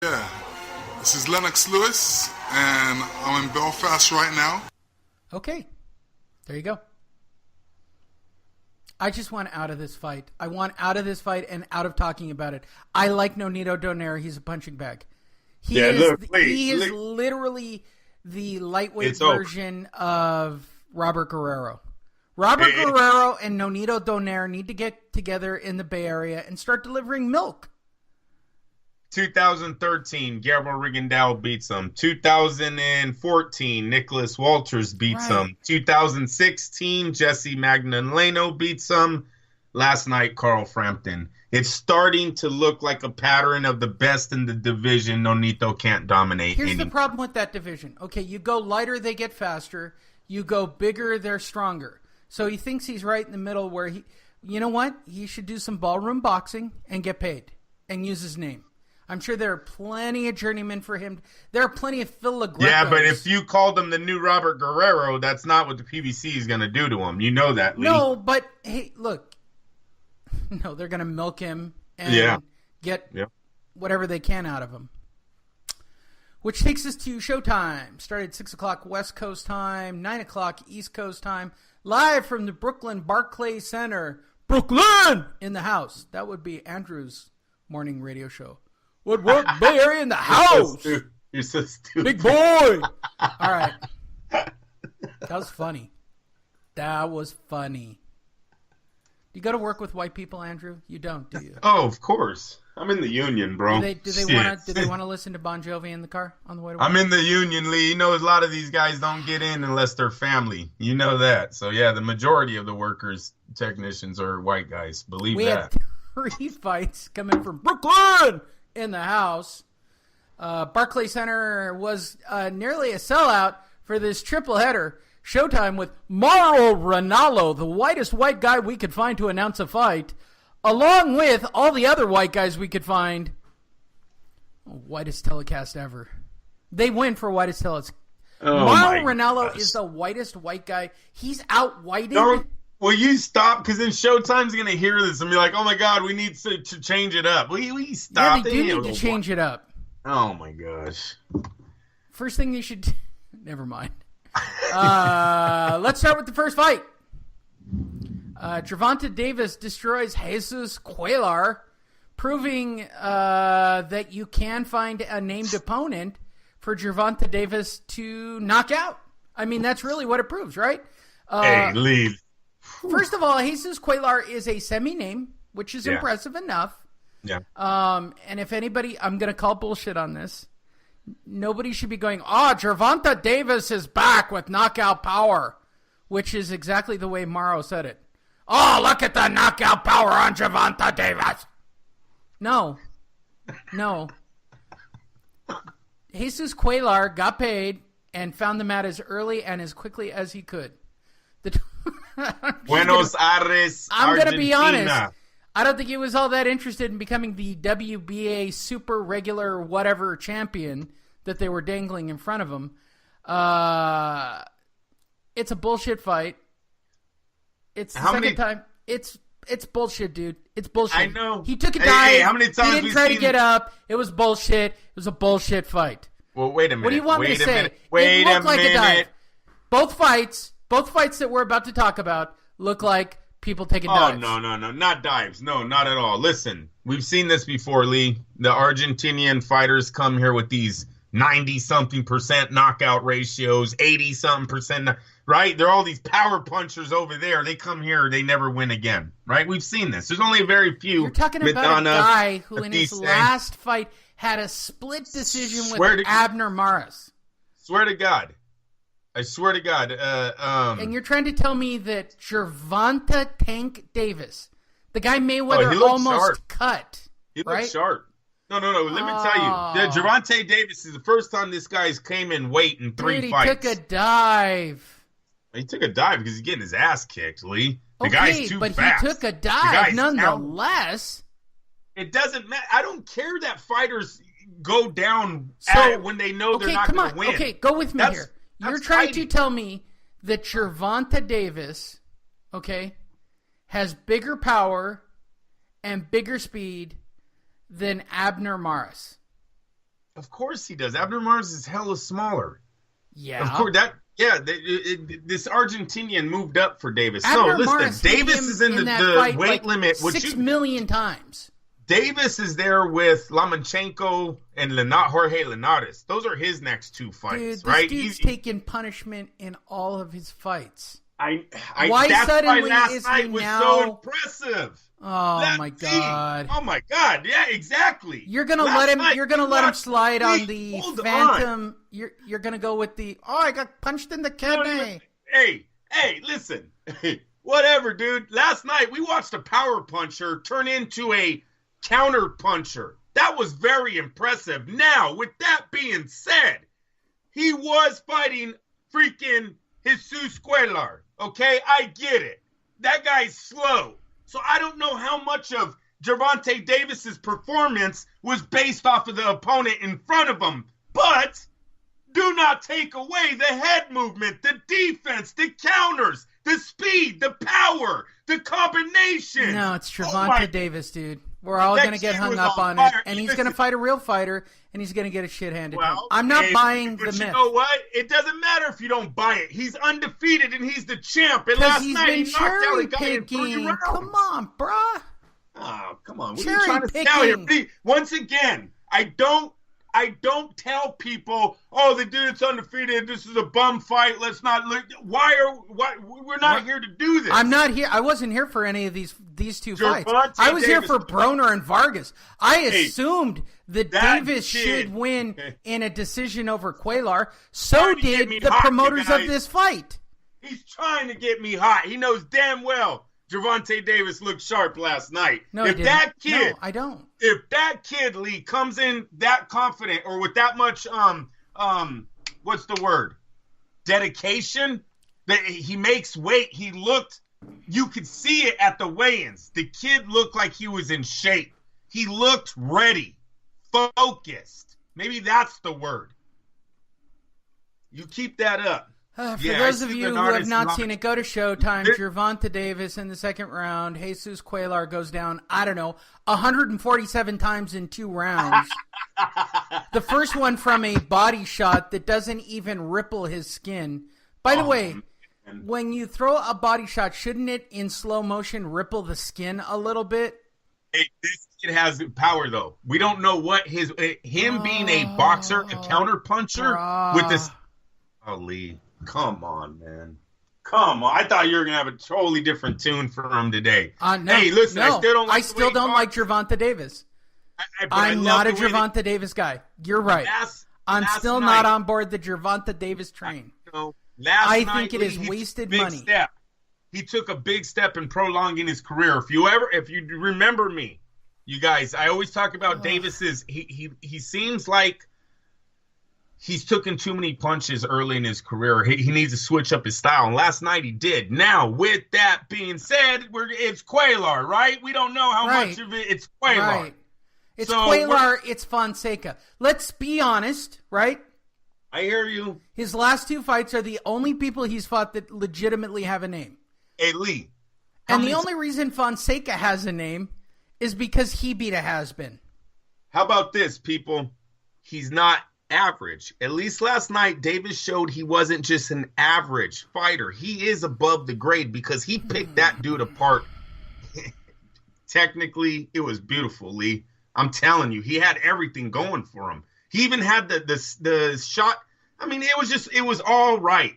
Yeah, this is Lennox Lewis, and I'm in Belfast right now. Okay, there you go. I just want out of this fight. I want out of this fight and out of talking about it. I like Nonito Donaire. He's a punching bag. He is literally the lightweight version of Robert Guerrero. Robert Guerrero and Nonito Donaire need to get together in the Bay Area and start delivering milk. 2013, Guillermo Rigondeaux beats him. 2014, Nicholas Walters beats him. 2016, Jessie Magdaleno beats him. Last night, Carl Frampton. It's starting to look like a pattern of the best in the division. Nonito can't dominate. Here's the problem with that division. Okay, you go lighter, they get faster. You go bigger, they're stronger. So he thinks he's right in the middle where you know what? He should do some ballroom boxing and get paid and use his name. I'm sure there are plenty of journeymen for him. There are plenty of Phil LaGrecos. Yeah, but if you called him the new Robert Guerrero, that's not what the PBC is going to do to him. You know that, Lee. No, but hey, look. No, they're going to milk him and get whatever they can out of him. Which takes us to Showtime. Started 6 o'clock West Coast time, 9 o'clock East Coast time. Live from the Brooklyn Barclays Center. Brooklyn! In the house. That would be Andrew's morning radio show. What work? Bay Area in the house. You're so stupid. Big boy. All right. That was funny. That was funny. You go to work with white people, Andrew? You don't, do you? Oh, of course. I'm in the union, bro. Do they want to listen to Bon Jovi in the car on the way to work? I'm in the union, Lee. You know, a lot of these guys don't get in unless they're family. You know that. So, yeah, the majority of the workers, technicians, are white guys. Believe that. We had 3 fights coming from Brooklyn in the house. Barclays Center was nearly a sellout for this triple header. Showtime with Mauro Ranallo, the whitest white guy we could find to announce a fight, along with all the other white guys we could find. Whitest telecast ever. They win for whitest telecast. Mauro Ranallo is the whitest white guy. He's out-whited. Will you stop? Because then Showtime's going to hear this and be like, oh, my God, we need to change it up. Will you stop? Yeah, they do need to change it up. Oh, my gosh. First thing they should... Never mind. Let's start with the first fight. Gervonta Davis destroys Jesus Cuellar, proving that you can find a named opponent for Gervonta Davis to knock out. I mean, that's really what it proves, right? Hey, leave. First of all, Jesus Cuellar is a semi-name, which is impressive enough. Yeah. And if anybody, I'm going to call bullshit on this. Nobody should be going, Gervonta Davis is back with knockout power, which is exactly the way Mauro said it. Oh, look at the knockout power on Gervonta Davis. No. Jesus Cuellar got paid and found the mat as early and as quickly as he could. Buenos Aires, I'm going to be honest. I don't think he was all that interested in becoming the WBA super regular whatever champion that they were dangling in front of him. It's a bullshit fight. It's the second time. It's bullshit, dude. It's bullshit. I know. He took a dive. Hey, how many times he didn't try to get up. It was bullshit. It was a bullshit fight. Well, wait a minute. What do you want me to say? Wait it looked a like minute. a dive. Both fights that we're about to talk about look like people taking dives. Oh, no. Not dives. No, not at all. Listen, we've seen this before, Lee. The Argentinian fighters come here with these 90-something% knockout ratios, 80-something%, right? They're all these power punchers over there. They come here, they never win again, right? We've seen this. There's only a very few. You're talking about a guy who in his last fight had a split decision with Abner Maris. Swear to God. I swear to God. And you're trying to tell me that Gervonta Tank Davis, the guy Mayweather almost cut, He looked sharp. No. Let me tell you. Gervonta Davis is the first time this guy's came in weight in 3 fights. He took a dive. He took a dive because he's getting his ass kicked, Lee. The guy's too fast. But he took a dive nonetheless. It doesn't matter. I don't care that fighters go down when they know they're not going to win. Okay, go with me here. You're trying to tell me that Gervonta Davis, has bigger power and bigger speed than Abner Maris. Of course he does. Abdul-Mars is hella smaller. Yeah. Of course, this Argentinian moved up for Davis. Abdul-Mars listen, Davis is in the fight, weight like, limit. 6 million times. Davis is there with Lomachenko and Jorge Linares. Those are his next two fights, right? Dude's taking punishment in all of his fights. Why that's suddenly why last is night he was now so impressive? Oh my God! Oh my God! Yeah, exactly. You're gonna let him. You're gonna let him slide on the Phantom. You're gonna go with the. Oh, I got punched in the kidney. Hey, listen. Whatever, dude. Last night we watched a power puncher turn into a counter puncher. That was very impressive. Now, with that being said, he was fighting freaking Jesus Cuellar. Okay, I get it. That guy's slow. So I don't know how much of Gervonta Davis's performance was based off of the opponent in front of him. But do not take away the head movement, the defense, the counters, the speed, the power, the combination. No, it's Gervonta Davis, dude. We're all going to get hung up on it. And he's going to fight a real fighter, and he's going to get a shit handed to him. I'm not buying the myth. You know what? It doesn't matter if you don't buy it. He's undefeated, and he's the champ. And last night, he knocked out a guy in 3 rounds. Come on, bruh. Oh, come on. What are you trying to tell here? Once again, I don't tell people, oh, the dude's undefeated. This is a bum fight. Let's not look. We're not here to do this. I'm not here. I wasn't here for any of these two fights. I was here for Broner and Vargas. I assumed that Davis should win in a decision over Cuellar. So did the promoters of this fight. He's trying to get me hot. He knows damn well Gervonta Davis looked sharp last night. No, he didn't. No, I don't. If that kid, Lee, comes in that confident or with that much what's the word? Dedication, that he makes weight. You could see it at the weigh-ins. The kid looked like he was in shape. He looked ready, focused. Maybe that's the word. You keep that up. For those of you who have not seen it, go to Showtime. Gervonta Davis in the second round. Jesus Cuellar goes down, 147 times in 2 rounds. The first one from a body shot that doesn't even ripple his skin. By the way, when you throw a body shot, shouldn't it in slow motion ripple the skin a little bit? Hey, this kid has power, though. We don't know what him being a boxer, a counter puncher with this. Oh, Lee. Come on, man. Come on. I thought you were going to have a totally different tune for him today. No, hey, listen, no, I still don't like Gervonta Davis. I'm not a Gervonta Davis guy. You're right. I'm still not on board the Gervonta Davis train. I think it is wasted money. He took a big step in prolonging his career. If you remember me, you guys, I always talk about Davis's. He seems like he's taken too many punches early in his career. He needs to switch up his style. And last night he did. Now, with that being said, it's Cuellar, right? We don't know how much of it. It's Cuellar. Right. It's Cuellar. It's Fonseca. Let's be honest, right? I hear you. His last 2 fights are the only people he's fought that legitimately have a name. Hey, Lee. And the only reason Fonseca has a name is because he beat a has-been. How about this, people? He's not average. At least last night, Davis showed he wasn't just an average fighter. He is above the grade because he picked that dude apart. Technically, it was beautiful, Lee. I'm telling you, he had everything going for him. He even had the shot. I mean, it was all right.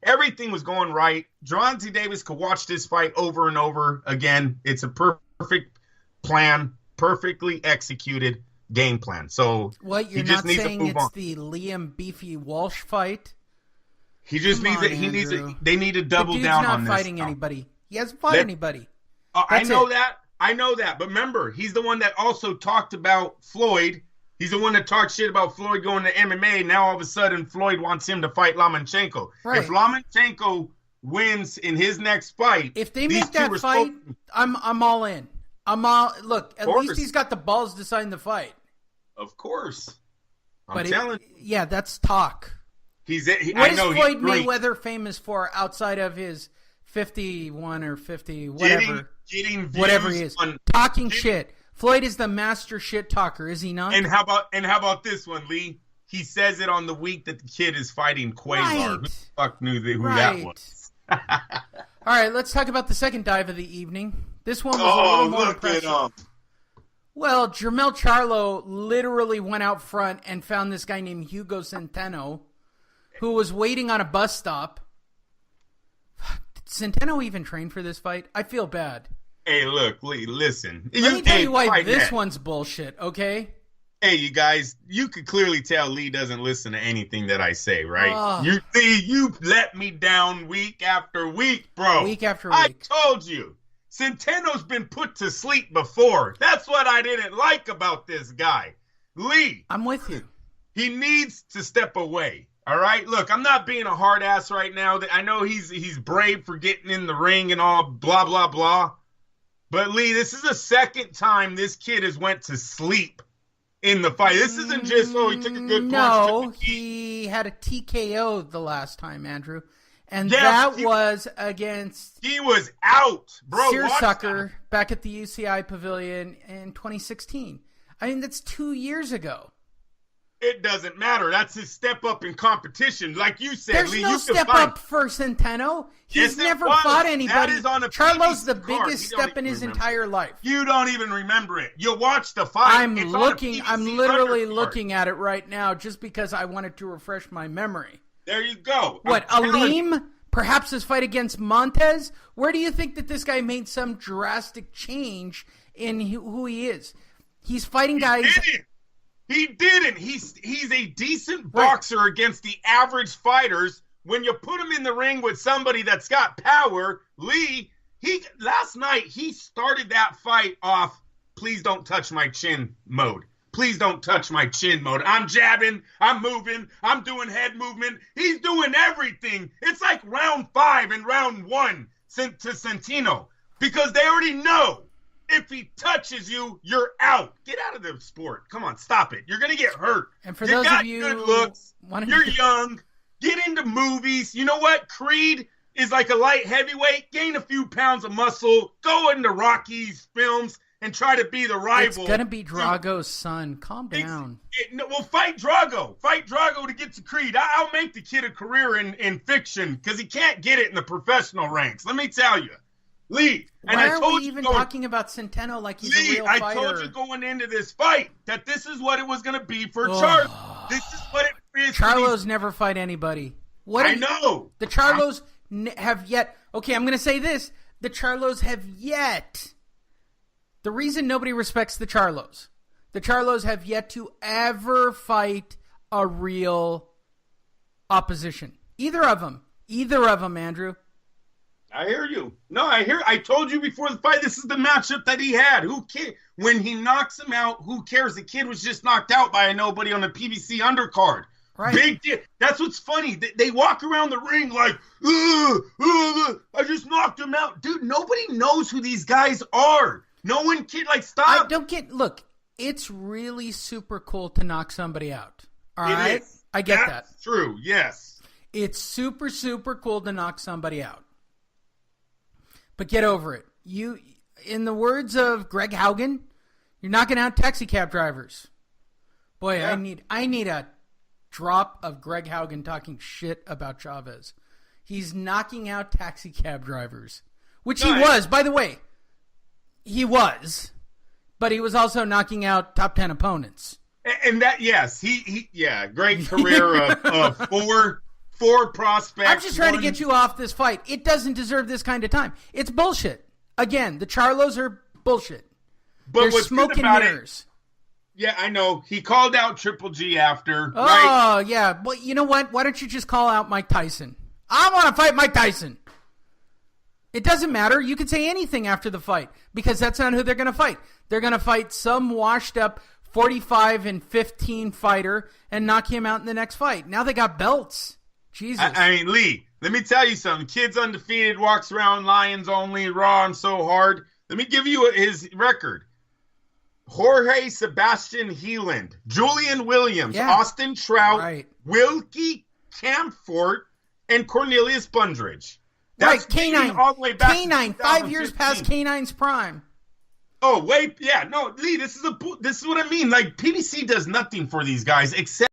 Everything was going right. Gervonta Davis could watch this fight over and over again. It's a perfect plan, perfectly executed game plan. So what, you're not saying it's the Liam Beefy Walsh fight? He just needs it. They need to double down on this. He's not fighting anybody. He hasn't fought anybody. I know that. But remember, he's the one that also talked about Floyd. He's the one that talked shit about Floyd going to MMA. Now all of a sudden Floyd wants him to fight Lomachenko. Right. If Lomachenko wins in his next fight, if they make that fight, I'm all in. Look, at least he's got the balls to sign the fight. Of course. I'm telling you. Yeah, that's talk. What is Floyd Mayweather famous for outside of his 51 or 50, whatever? Getting whatever he is. Talking shit. Floyd is the master shit talker, is he not? And how about this one, Lee? He says it on the week that the kid is fighting Cuellar. Right. Who the fuck knew who that was? All right, let's talk about the second dive of the evening. This one was a little more impressive. At him. Well, Jermall Charlo literally went out front and found this guy named Hugo Centeno, who was waiting on a bus stop. Did Centeno even train for this fight? I feel bad. Hey, look, Lee, listen. Let me tell you why this one's bullshit, okay? Hey, you guys, you could clearly tell Lee doesn't listen to anything that I say, right? You let me down week after week, bro. Week after week. I told you. Centeno's been put to sleep before. That's what I didn't like about this guy. Lee. I'm with you. He needs to step away. All right? Look, I'm not being a hard ass right now. I know he's brave for getting in the ring and all blah, blah, blah. But, Lee, this is the second time this kid has went to sleep in the fight. This isn't just, he took a good punch. No, he had a TKO the last time, Andrew. And that was against... He was out, bro. Searsucker back at the UCI Pavilion in 2016. I mean, that's 2 years ago. It doesn't matter. That's his step up in competition. Like you said, There's Lee, no step up for Centeno. He's never fought anybody. Charlo's the biggest step in his entire life. You don't even remember it. You watch the fight. I'm literally looking at it right now just because I wanted to refresh my memory. There you go. What, Aleem? Perhaps his fight against Montez? Where do you think that this guy made some drastic change in who he is? He's fighting guys... He didn't. He's a decent boxer against the average fighters. When you put him in the ring with somebody that's got power, Lee, last night he started that fight off, please don't touch my chin mode. Please don't touch my chin mode. I'm jabbing, I'm moving, I'm doing head movement. He's doing everything. It's like round 5 and round 1 to Centeno because they already know. If he touches you, you're out. Get out of the sport. Come on, stop it. You're going to get hurt. And for those of you good looks. You're young. Get into movies. You know what? Creed is like a light heavyweight. Gain a few pounds of muscle. Go into Rocky's films and try to be the rival. It's going to be Drago's son. Calm down. Well, fight Drago. Fight Drago to get to Creed. I'll make the kid a career in fiction because he can't get it in the professional ranks. Let me tell you. Lee, and why are we even talking about Centeno like he's a real fighter? I told you going into this fight that this is what it was going to be for Charlo. This is what it is. Charlos never fight anybody. I know. The Charlos have yet... Okay, I'm going to say this. The Charlos have yet... The reason nobody respects the Charlos have yet to ever fight a real opposition. Either of them, Andrew. I hear you. No, I told you before the fight, this is the matchup that he had. Who cares? When he knocks him out, who cares? The kid was just knocked out by a nobody on the PBC undercard. Right. Big deal. That's what's funny. They walk around the ring like, I just knocked him out. Dude, nobody knows who these guys are. No one can, stop. Look, it's really super cool to knock somebody out. All right? I get that. That's true, yes. It's super, super cool to knock somebody out. But get over it. You, in the words of Greg Haugen, you're knocking out taxi cab drivers. Boy, yeah. I need a drop of Greg Haugen talking shit about Chavez. He's knocking out taxi cab drivers, which he was, by the way. He was, but he was also knocking out top 10 opponents. And that, yes, he great career of four prospects. I'm just trying to get you off this fight. It doesn't deserve this kind of time. It's bullshit. Again, the Charlos are bullshit. But they're what's smoke and mirrors. Yeah, I know. He called out Triple G after. Oh, right? Yeah. Well, you know what? Why don't you just call out Mike Tyson? I want to fight Mike Tyson. It doesn't matter. You can say anything after the fight because that's not who they're going to fight. They're going to fight some washed up 45-15 fighter and knock him out in the next fight. Now they got belts. Jesus. I mean, Lee, let me tell you something. Kid's undefeated, walks around Lions only, raw and so hard. Let me give you his record. Jorge Sebastian Heeland, Julian Williams, Austin Trout, Wilkie Camfort, and Cornelius Bundridge. That's K9. all the way back K9, 5 years past K9's prime. Oh, wait. Yeah, no, Lee, this is what I mean. Like, PBC does nothing for these guys except